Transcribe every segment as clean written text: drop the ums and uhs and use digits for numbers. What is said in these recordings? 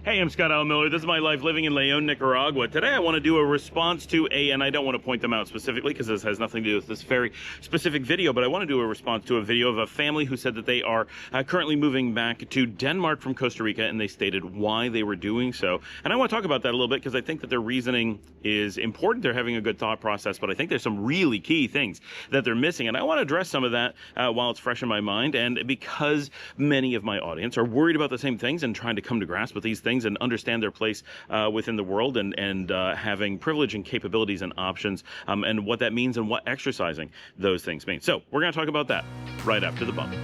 Hey, I'm Scott Al Miller. This is my life living in Leon, Nicaragua. Today I want to do a response to and I don't want to point them out specifically because this has nothing to do with this very specific video, but I want to do a response to a video of a family who said that they are currently moving back to Denmark from Costa Rica, and they stated why they were doing so. And I want to talk about that a little bit because I think that their reasoning is important. They're having a good thought process, but I think there's some really key things that they're missing, and I want to address some of that while it's fresh in my mind. And because many of my audience are worried about the same things and trying to come to grasp with these things and understand their place within the world, and having privilege and capabilities and options, and what that means and what exercising those things means. So we're going to talk about that right after the bump.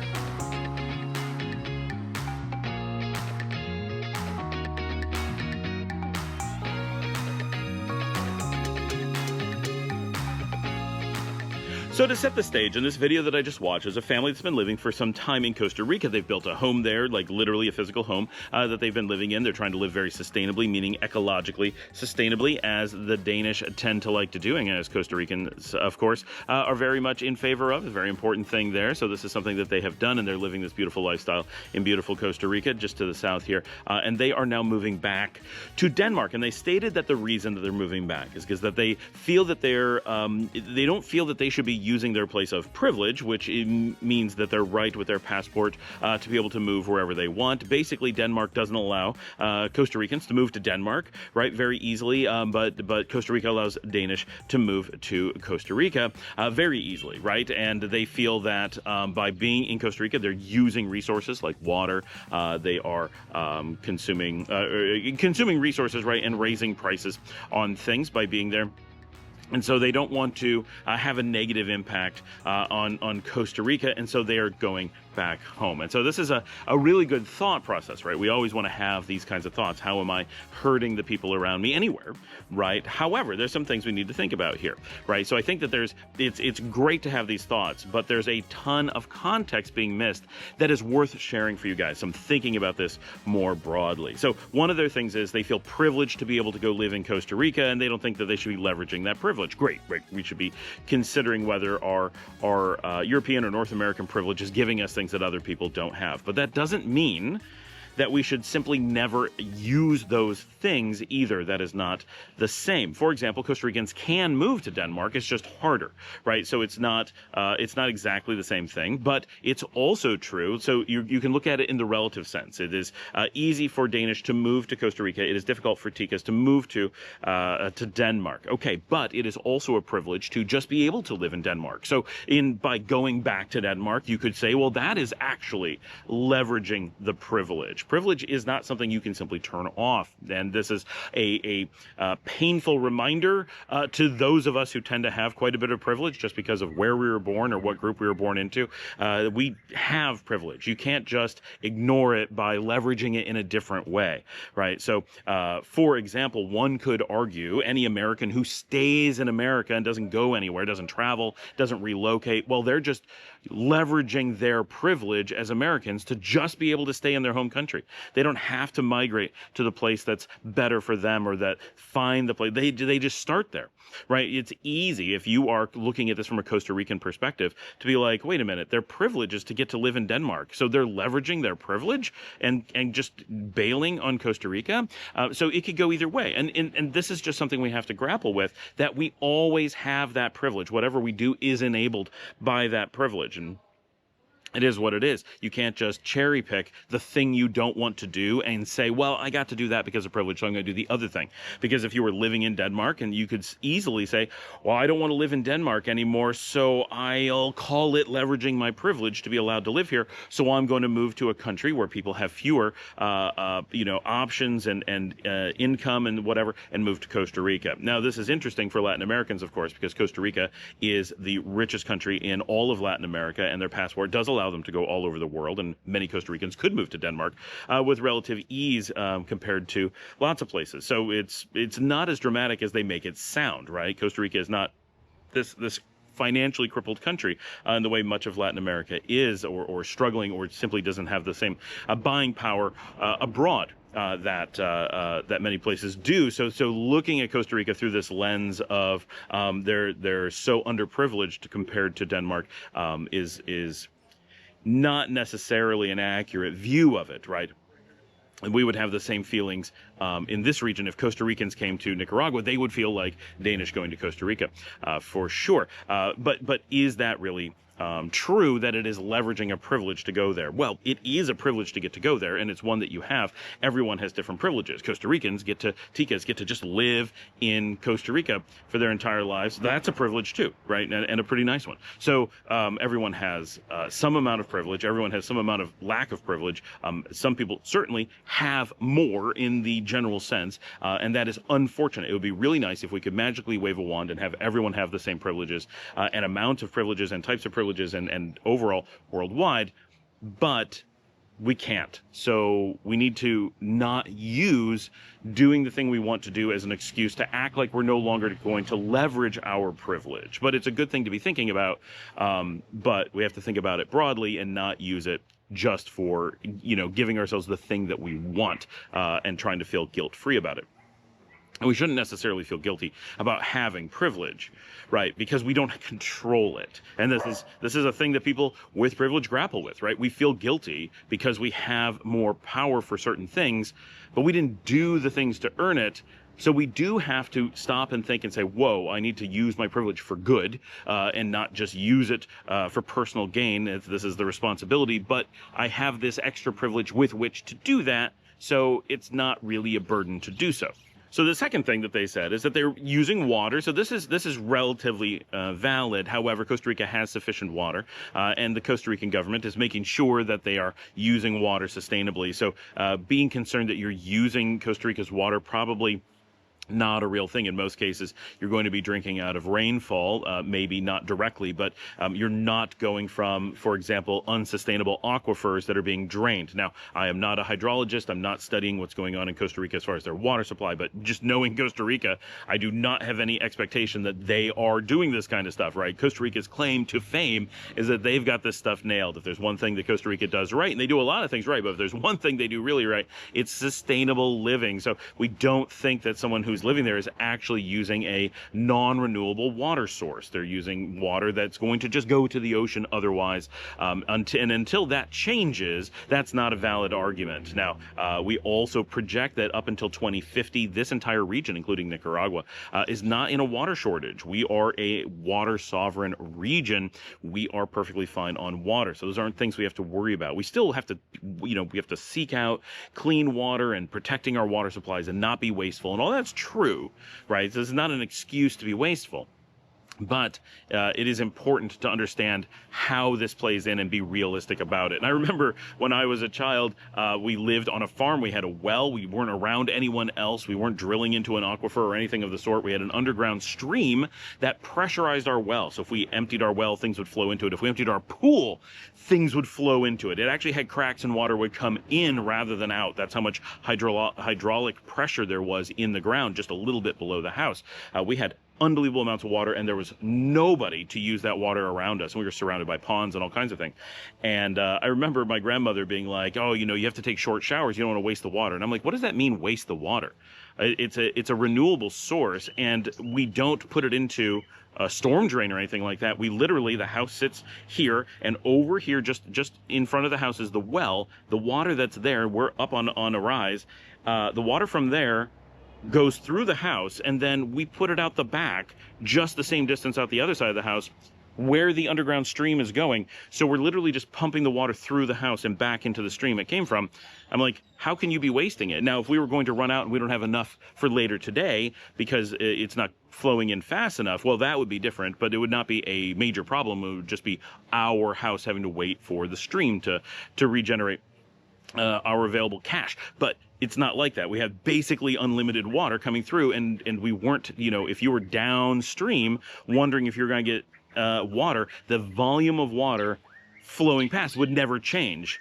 So to set the stage, in this video that I just watched, is a family that's been living for some time in Costa Rica. They've built a home there, like literally a physical home that they've been living in. They're trying to live very sustainably, meaning ecologically sustainably, as the Danish tend to like to do, and as Costa Ricans, of course, are very much in favor of. It's a very important thing there. So this is something that they have done, and they're living this beautiful lifestyle in beautiful Costa Rica, just to the south here. And they are now moving back to Denmark. And they stated that the reason that they're moving back is because that they feel that they don't feel that they should be using their place of privilege, which means that they're right with their passport to be able to move wherever they want. Basically, Denmark doesn't allow Costa Ricans to move to Denmark, right, very easily, but Costa Rica allows Danish to move to Costa Rica very easily, right? And they feel that by being in Costa Rica, they're using resources like water. They are consuming resources, right, and raising prices on things by being there. And so they don't want to have a negative impact on Costa Rica, and so they are going back home. And so this is a really good thought process, right? We always want to have these kinds of thoughts. How am I hurting the people around me anywhere, right? However, there's some things we need to think about here, right? So I think that it's great to have these thoughts, but there's a ton of context being missed that is worth sharing for you guys. So I'm thinking about this more broadly. So one of their things is they feel privileged to be able to go live in Costa Rica, and they don't think that they should be leveraging that privilege. Great. We should be considering whether our European or North American privilege is giving us things that other people don't have. But that doesn't mean that we should simply never use those things either. That is not the same. For example, Costa Ricans can move to Denmark. It's just harder, right? So it's not exactly the same thing, but it's also true. So you can look at it in the relative sense. It is easy for Danish to move to Costa Rica. It is difficult for Ticas to move to Denmark. Okay, but it is also a privilege to just be able to live in Denmark. So by going back to Denmark, you could say, well, that is actually leveraging the privilege. Privilege is not something you can simply turn off, and this is a painful reminder to those of us who tend to have quite a bit of privilege just because of where we were born or what group we were born into. We have privilege. You can't just ignore it by leveraging it in a different way, right? So, for example, one could argue any American who stays in America and doesn't go anywhere, doesn't travel, doesn't relocate, well, they're just leveraging their privilege as Americans to just be able to stay in their home country. They don't have to migrate to the place that's better for them or that find the place. They just start there, right? It's easy if you are looking at this from a Costa Rican perspective to be like, wait a minute, their privilege is to get to live in Denmark. So they're leveraging their privilege and just bailing on Costa Rica. So it could go either way. And this is just something we have to grapple with, that we always have that privilege. Whatever we do is enabled by that privilege. And it is what it is. You can't just cherry pick the thing you don't want to do and say, well, I got to do that because of privilege, so I'm going to do the other thing. Because if you were living in Denmark, and you could easily say, well, I don't want to live in Denmark anymore, so I'll call it leveraging my privilege to be allowed to live here. So I'm going to move to a country where people have fewer, options and income and whatever, and move to Costa Rica. Now, this is interesting for Latin Americans, of course, because Costa Rica is the richest country in all of Latin America, and their passport does allow them to go all over the world, and many Costa Ricans could move to Denmark with relative ease compared to lots of places. So it's not as dramatic as they make it sound, right? Costa Rica is not this financially crippled country in the way much of Latin America is, or struggling, or simply doesn't have the same buying power abroad that many places do. So looking at Costa Rica through this lens of they're so underprivileged compared to Denmark is not necessarily an accurate view of it, right? we would have the same feelings in this region. If Costa Ricans came to Nicaragua, they would feel like Danish going to Costa Rica, for sure. But is that really true, that it is leveraging a privilege to go there? Well, it is a privilege to get to go there, and it's one that you have. Everyone has different privileges. Costa Ricans Ticas get to just live in Costa Rica for their entire lives. That's a privilege too, right? And a pretty nice one. So everyone has some amount of privilege. Everyone has some amount of lack of privilege. Some people certainly have more in the general sense, and that is unfortunate. It would be really nice if we could magically wave a wand and have everyone have the same privileges and amount of privileges and types of privileges and overall worldwide, but we can't. So we need to not use doing the thing we want to do as an excuse to act like we're no longer going to leverage our privilege. But it's a good thing to be thinking about, but we have to think about it broadly and not use it just for, giving ourselves the thing that we want and trying to feel guilt-free about it. And we shouldn't necessarily feel guilty about having privilege, right? Because we don't control it. And this is a thing that people with privilege grapple with, right? We feel guilty because we have more power for certain things, but we didn't do the things to earn it. So we do have to stop and think and say, whoa, I need to use my privilege for good and not just use it for personal gain. This is the responsibility, but I have this extra privilege with which to do that, so it's not really a burden to do so. So the second thing that they said is that they're using water. So this is relatively valid. However, Costa Rica has sufficient water, and the Costa Rican government is making sure that they are using water sustainably. So being concerned that you're using Costa Rica's water, probably not a real thing. In most cases, you're going to be drinking out of rainfall, maybe not directly, but you're not going from, for example, unsustainable aquifers that are being drained. Now, I am not a hydrologist. I'm not studying what's going on in Costa Rica as far as their water supply, but just knowing Costa Rica, I do not have any expectation that they are doing this kind of stuff, right? Costa Rica's claim to fame is that they've got this stuff nailed. If there's one thing that Costa Rica does right, and they do a lot of things right, but if there's one thing they do really right, it's sustainable living. So we don't think that someone who's living there is actually using a non-renewable water source. They're using water that's going to just go to the ocean otherwise. Until that changes, that's not a valid argument. Now, we also project that up until 2050, this entire region, including Nicaragua, is not in a water shortage. We are a water sovereign region. We are perfectly fine on water. So those aren't things we have to worry about. We still have to, we have to seek out clean water and protecting our water supplies and not be wasteful. And all that's true, right? This is not an excuse to be wasteful. But it is important to understand how this plays in and be realistic about it. And I remember when I was a child, we lived on a farm. We had a well. We weren't around anyone else. We weren't drilling into an aquifer or anything of the sort. We had an underground stream that pressurized our well. So if we emptied our well, things would flow into it. If we emptied our pool, things would flow into it. It actually had cracks and water would come in rather than out. That's how much hydraulic pressure there was in the ground, just a little bit below the house. We had unbelievable amounts of water, and there was nobody to use that water around us. And we were surrounded by ponds and all kinds of things. And I remember my grandmother being like, oh, you have to take short showers. You don't want to waste the water. And I'm like, what does that mean, waste the water? It's a renewable source, and we don't put it into a storm drain or anything like that. We literally, the house sits here, and over here, just in front of the house is the well. The water that's there, we're up on a rise. The water from there goes through the house, and then we put it out the back, just the same distance out the other side of the house, where the underground stream is going. So we're literally just pumping the water through the house and back into the stream it came from. I'm like, how can you be wasting it? Now, if we were going to run out and we don't have enough for later today because it's not flowing in fast enough, well, that would be different, but it would not be a major problem. It would just be our house having to wait for the stream to regenerate our available cash. But it's not like that. We had basically unlimited water coming through, and we weren't, if you were downstream wondering if you're going to get water, the volume of water flowing past would never change.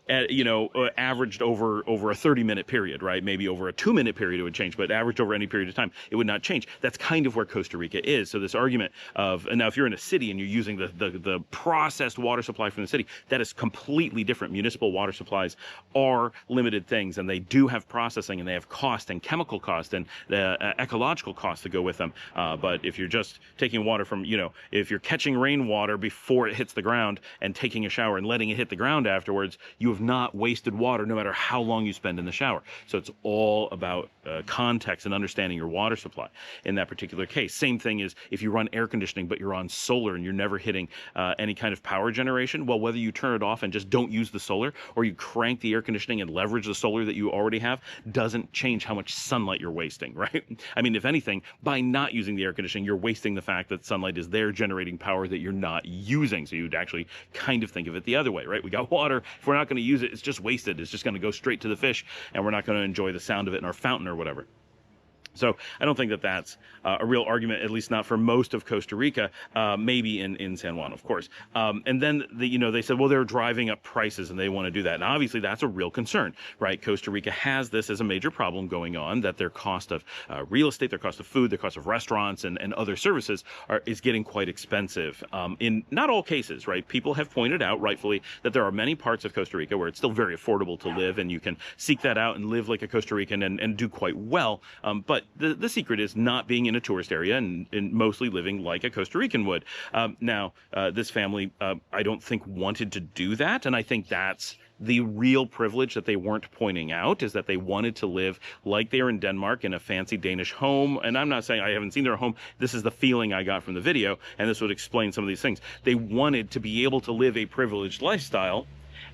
Averaged over a 30-minute period, right? Maybe over a 2-minute period it would change, but averaged over any period of time, it would not change. That's kind of where Costa Rica is. So this argument of, and now if you're in a city and you're using the processed water supply from the city, that is completely different. Municipal water supplies are limited things, and they do have processing, and they have cost and chemical cost and ecological cost to go with them. But if you're just taking water from, if you're catching rainwater before it hits the ground and taking a shower and letting it hit the ground afterwards, you have not wasted water no matter how long you spend in the shower. So it's all about context and understanding your water supply in that particular case. Same thing is if you run air conditioning but you're on solar and you're never hitting any kind of power generation, well, whether you turn it off and just don't use the solar, or you crank the air conditioning and leverage the solar that you already have, doesn't change how much sunlight you're wasting, right? I mean, if anything, by not using the air conditioning, you're wasting the fact that sunlight is there generating power that you're not using. So you'd actually kind of think of it the other way, right? We got water. If we're not going to use it, it's just wasted. It's just going to go straight to the fish, and we're not going to enjoy the sound of it in our fountain or whatever. So I don't think that that's a real argument, at least not for most of Costa Rica, maybe in San Juan, of course. And then, they said, well, they're driving up prices and they want to do that. And obviously that's a real concern, right? Costa Rica has this as a major problem going on, that their cost of real estate, their cost of food, their cost of restaurants and other services is getting quite expensive. In not all cases, right? People have pointed out, rightfully, that there are many parts of Costa Rica where it's still very affordable to live, and you can seek that out and live like a Costa Rican and do quite well. But the secret is not being in a tourist area and mostly living like a Costa Rican would. Now, this family, I don't think wanted to do that, and I think that's the real privilege that they weren't pointing out, is that they wanted to live like they were in Denmark in a fancy Danish home. And I'm not saying I haven't seen their home. This is the feeling I got from the video, and this would explain some of these things. They wanted to be able to live a privileged lifestyle,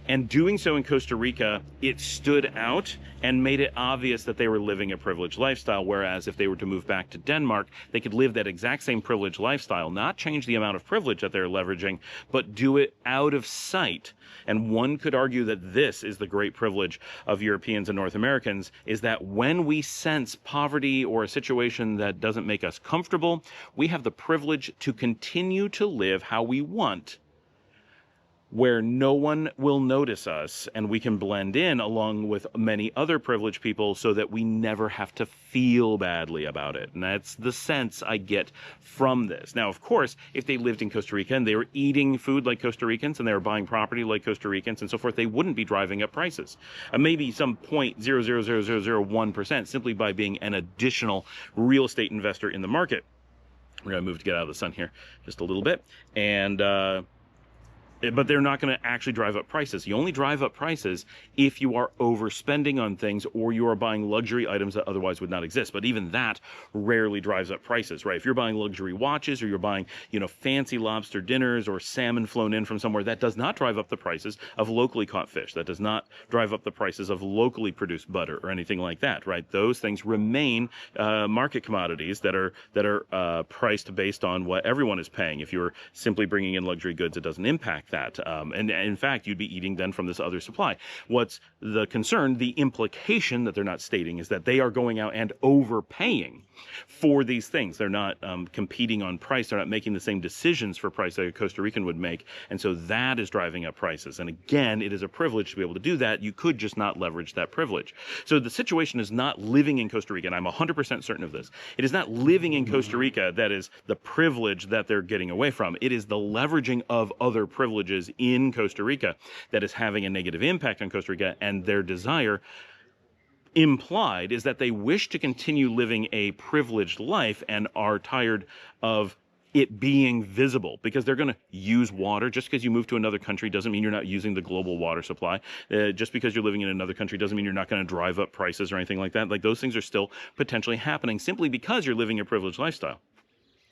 and doing so in Costa Rica, it stood out and made it obvious that they were living a privileged lifestyle, whereas if they were to move back to Denmark, they could live that exact same privileged lifestyle, not change the amount of privilege that they're leveraging, but do it out of sight. And one could argue that this is the great privilege of Europeans and North Americans, is that when we sense poverty or a situation that doesn't make us comfortable, we have the privilege to continue to live how we want, where no one will notice us, and we can blend in along with many other privileged people so that we never have to feel badly about it. And that's the sense I get from this. Now, of course, if they lived in Costa Rica and they were eating food like Costa Ricans and they were buying property like Costa Ricans and so forth, they wouldn't be driving up prices. Maybe some 0.00001% simply by being an additional real estate investor in the market. We're going to move to get out of the sun here just a little bit. But they're not going to actually drive up prices. You only drive up prices if you are overspending on things, or you are buying luxury items that otherwise would not exist. But even that rarely drives up prices, right? If you're buying luxury watches, or you're buying, fancy lobster dinners or salmon flown in from somewhere, that does not drive up the prices of locally caught fish. That does not drive up the prices of locally produced butter or anything like that, right? Those things remain market commodities that are priced based on what everyone is paying. If you're simply bringing in luxury goods, it doesn't impact that. And in fact, you'd be eating then from this other supply. What's the concern, the implication that they're not stating, is that they are going out and overpaying for these things. They're not competing on price. They're not making the same decisions for price that a Costa Rican would make. And so that is driving up prices. And again, it is a privilege to be able to do that. You could just not leverage that privilege. So the situation is not living in Costa Rica, and I'm 100% certain of this. It is not living in Costa Rica that is the privilege that they're getting away from. It is the leveraging of other privileges in Costa Rica that is having a negative impact on Costa Rica, and their desire implied is that they wish to continue living a privileged life and are tired of it being visible, because they're going to use water. Just because you move to another country doesn't mean you're not using the global water supply. Just because you're living in another country doesn't mean you're not going to drive up prices or anything like that. Like, those things are still potentially happening simply because you're living a privileged lifestyle.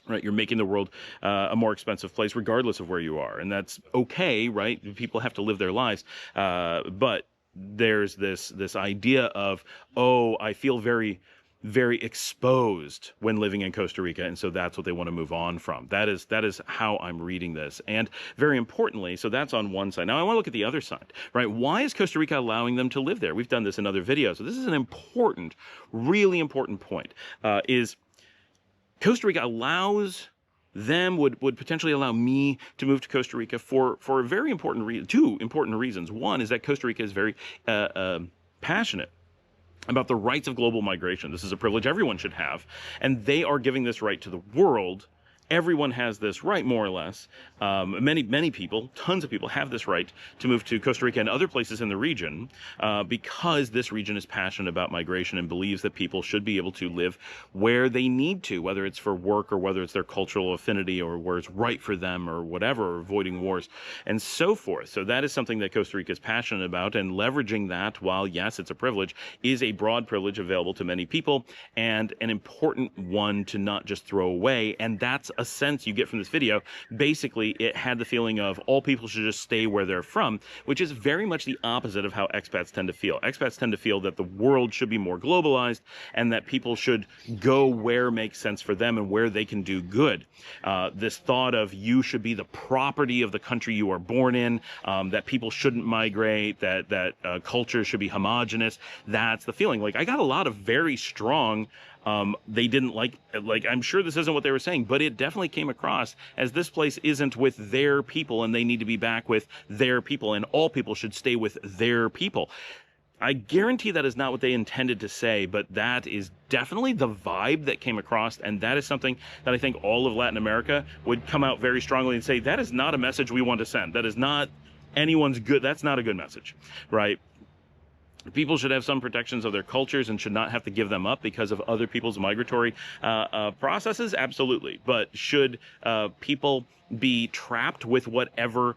Right, you're making the world a more expensive place regardless of where you are, and that's okay, right? People have to live their lives, but there's this idea of, oh, I feel very, very exposed when living in Costa Rica, and so that's what they want to move on from. That is how I'm reading this, and very importantly, so that's on one side. Now I want to look at the other side, right? Why is Costa Rica allowing them to live there? We've done this in other videos, so this is an important, really important point. Is Costa Rica allows them, would potentially allow me to move to Costa Rica for a very important two important reasons. One is that Costa Rica is very passionate about the rights of global migration. This is a privilege everyone should have, and they are giving this right to the world everyone has this right, more or less. Many people, tons of people have this right to move to Costa Rica and other places in the region because this region is passionate about migration and believes that people should be able to live where they need to, whether it's for work or whether it's their cultural affinity or where it's right for them or whatever, or avoiding wars and so forth. So that is something that Costa Rica is passionate about, and leveraging that, while yes, it's a privilege, is a broad privilege available to many people and an important one to not just throw away. And that's a sense you get from this video. Basically, it had the feeling of all people should just stay where they're from, which is very much the opposite of how expats tend to feel. Expats tend to feel that the world should be more globalized and that people should go where makes sense for them and where they can do good. This thought of you should be the property of the country you are born in, that people shouldn't migrate, that culture should be homogenous. That's the feeling. Like, I got a lot of very strong they didn't like, I'm sure this isn't what they were saying, but it definitely came across as this place isn't with their people and they need to be back with their people and all people should stay with their people. I guarantee that is not what they intended to say, but that is definitely the vibe that came across, and that is something that I think all of Latin America would come out very strongly and say, that is not a message we want to send. That is not anyone's good. That's not a good message, right? People should have some protections of their cultures and should not have to give them up because of other people's migratory processes. Absolutely. But should people be trapped with whatever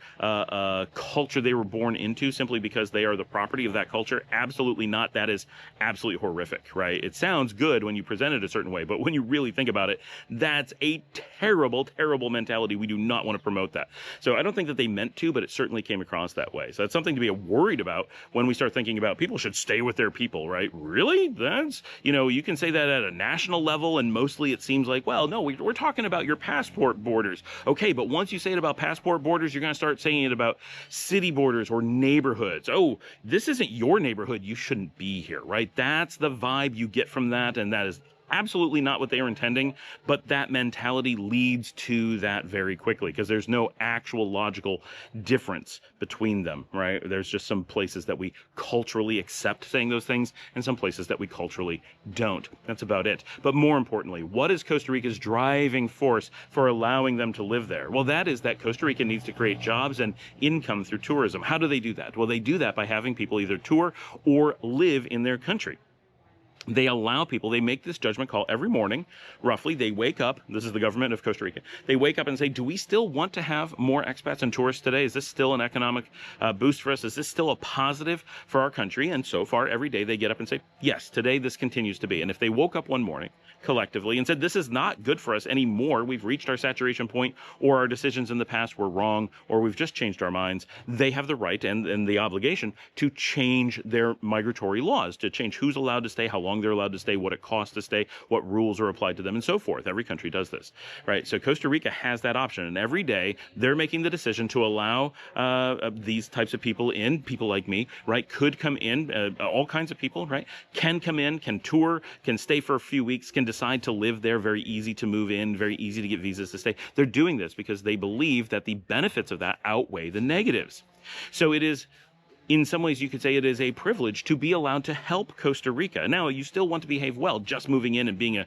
culture they were born into simply because they are the property of that culture? Absolutely not. That is absolutely horrific, right? It sounds good when you present it a certain way, but when you really think about it, that's a terrible, terrible mentality. We do not want to promote that. So I don't think that they meant to, but it certainly came across that way. So that's something to be worried about when we start thinking about people should stay with their people, right? Really? That's, you can say that at a national level, and mostly it seems like, well, no, we're talking about your passport borders. Okay, but once you say it about passport borders, you're going to start saying it about city borders or neighborhoods. Oh, this isn't your neighborhood. You shouldn't be here, right? That's the vibe you get from that, and that is absolutely not what they were intending, but that mentality leads to that very quickly because there's no actual logical difference between them, right? There's just some places that we culturally accept saying those things and some places that we culturally don't. That's about it. But more importantly, what is Costa Rica's driving force for allowing them to live there? Well, that is that Costa Rica needs to create jobs and income through tourism. How do they do that? Well, they do that by having people either tour or live in their country. They allow people, they make this judgment call every morning, roughly. They wake up, this is the government of Costa Rica, they wake up and say, do we still want to have more expats and tourists today? Is this still an economic boost for us? Is this still a positive for our country? And so far, every day they get up and say, yes, today this continues to be. And if they woke up one morning collectively and said, this is not good for us anymore, we've reached our saturation point, or our decisions in the past were wrong, or we've just changed our minds, they have the right and the obligation to change their migratory laws, to change who's allowed to stay, how long they're allowed to stay, what it costs to stay, what rules are applied to them, and so forth. Every country does this, right? So Costa Rica has that option, and every day they're making the decision to allow these types of people in, people like me, right, could come in, all kinds of people, right, can come in, can tour, can stay for a few weeks, can decide to live there, very easy to move in, very easy to get visas to stay. They're doing this because they believe that the benefits of that outweigh the negatives. So it is, in some ways, you could say it is a privilege to be allowed to help Costa Rica. Now, you still want to behave well. Just moving in and being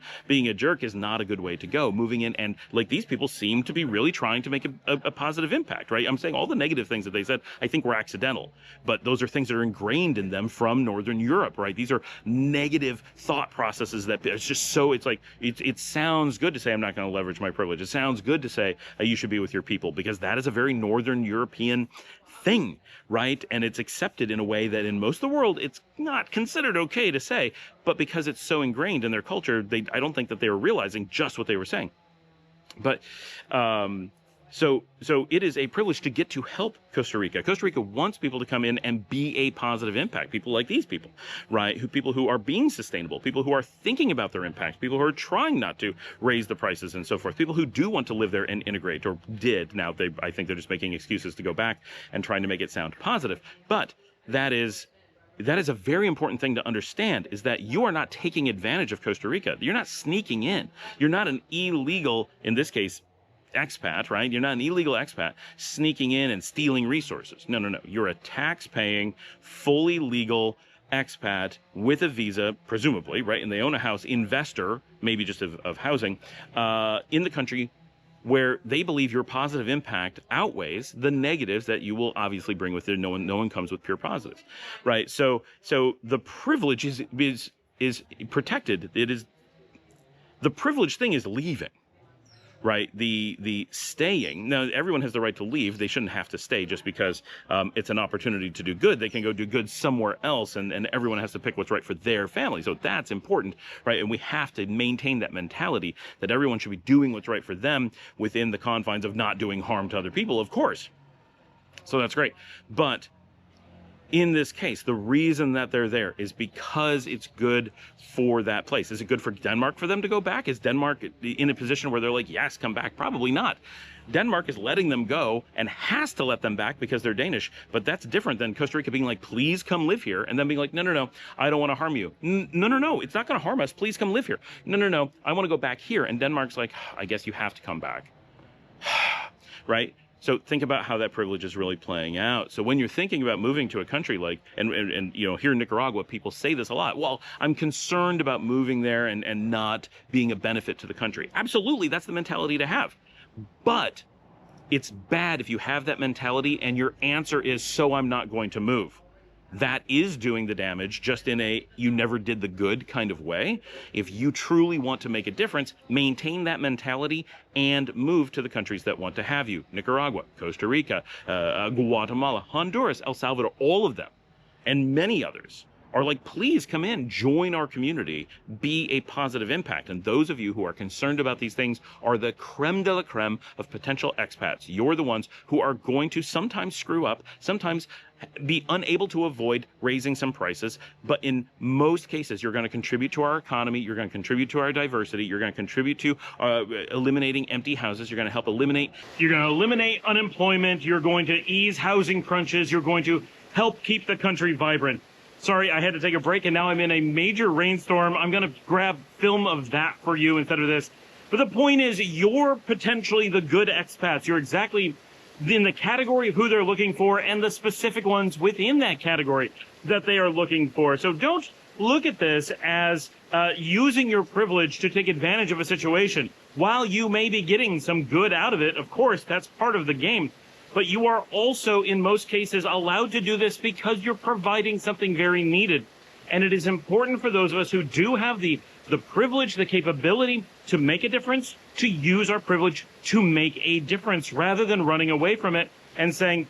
a jerk is not a good way to go. Moving in and, like, these people seem to be really trying to make a positive impact, right? I'm saying all the negative things that they said, I think were accidental. But those are things that are ingrained in them from Northern Europe, right? These are negative thought processes that it's just so, it's like, it sounds good to say I'm not going to leverage my privilege. It sounds good to say you should be with your people, because that is a very Northern European thing, right? And it's accepted in a way that in most of the world, it's not considered okay to say, but because it's so ingrained in their culture, I don't think that they were realizing just what they were saying. But, so it is a privilege to get to help Costa Rica. Costa Rica wants people to come in and be a positive impact. People like these people, right? People who are being sustainable, people who are thinking about their impact, people who are trying not to raise the prices and so forth, people who do want to live there and integrate, or did. Now, I think they're just making excuses to go back and trying to make it sound positive. But that is a very important thing to understand, is that you are not taking advantage of Costa Rica. You're not sneaking in. You're not an illegal, in this case, expat, right? You're not an illegal expat sneaking in and stealing resources. No. You're a tax-paying, fully legal expat with a visa, presumably, right? And they own a house, investor, maybe just of housing, in the country where they believe your positive impact outweighs the negatives that you will obviously bring with it. No one comes with pure positives, right? So the privilege is protected. It is the privilege thing is leaving. Right, the staying. Now, everyone has the right to leave. They shouldn't have to stay just because it's an opportunity to do good. They can go do good somewhere else, and everyone has to pick what's right for their family. So that's important, right? And we have to maintain that mentality that everyone should be doing what's right for them within the confines of not doing harm to other people, of course. So that's great. But in this case, the reason that they're there is because it's good for that place. Is it good for Denmark for them to go back? Is Denmark in a position where they're like, yes, come back? Probably not. Denmark is letting them go and has to let them back because they're Danish. But that's different than Costa Rica being like, please come live here. And then being like, no, I don't want to harm you. No, it's not going to harm us. Please come live here. No, I want to go back here. And Denmark's like, I guess you have to come back. Right? So think about how that privilege is really playing out. So when you're thinking about moving to a country like, and you know, here in Nicaragua, people say this a lot. Well, I'm concerned about moving there and not being a benefit to the country. Absolutely, that's the mentality to have. But it's bad if you have that mentality and your answer is, so I'm not going to move. That is doing the damage, just in a you never did the good kind of way. If you truly want to make a difference, maintain that mentality and move to the countries that want to have you. Nicaragua, Costa Rica, Guatemala, Honduras, El Salvador, all of them, and many others are like, please come in, join our community, be a positive impact. And those of you who are concerned about these things are the creme de la creme of potential expats. You're the ones who are going to sometimes screw up, sometimes be unable to avoid raising some prices, but in most cases, you're going to contribute to our economy, you're going to contribute to our diversity, you're going to contribute to eliminating empty houses, you're going to help eliminate unemployment, you're going to ease housing crunches, you're going to help keep the country vibrant. Sorry, I had to take a break, and now I'm in a major rainstorm. I'm going to grab film of that for you instead of this. But the point is, you're potentially the good expats. You're exactly in the category of who they're looking for and the specific ones within that category that they are looking for. So don't look at this as using your privilege to take advantage of a situation. While you may be getting some good out of it, of course, that's part of the game. But you are also, in most cases, allowed to do this because you're providing something very needed. And it is important for those of us who do have the privilege, the capability to make a difference, to use our privilege to make a difference rather than running away from it and saying,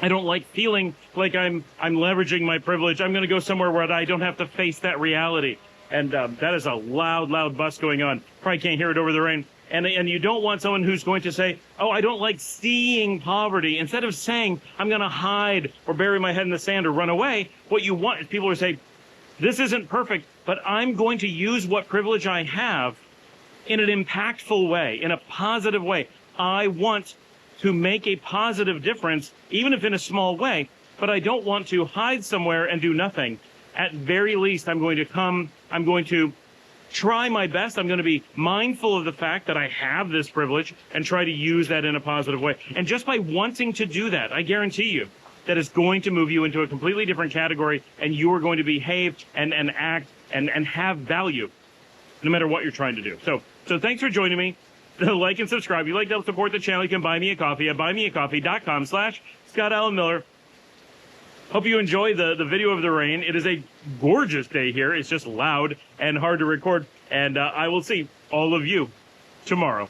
I don't like feeling like I'm leveraging my privilege. I'm going to go somewhere where I don't have to face that reality. And that is a loud bus going on. Probably can't hear it over the rain. And you don't want someone who's going to say, oh, I don't like seeing poverty. Instead of saying, I'm going to hide or bury my head in the sand or run away, what you want is people who say, this isn't perfect, but I'm going to use what privilege I have in an impactful way, in a positive way. I want to make a positive difference, even if in a small way, but I don't want to hide somewhere and do nothing. At very least, I'm going to try my best. I'm going to be mindful of the fact that I have this privilege and try to use that in a positive way. And just by wanting to do that, I guarantee you that is going to move you into a completely different category, and you are going to behave and act and have value no matter what you're trying to do. So thanks for joining me. Like and subscribe. If you'd like to help support the channel, you can buy me a coffee at buymeacoffee.com/Scott Allen Miller. Hope you enjoy the video of the rain. It is a gorgeous day here. It's just loud and hard to record. And I will see all of you tomorrow.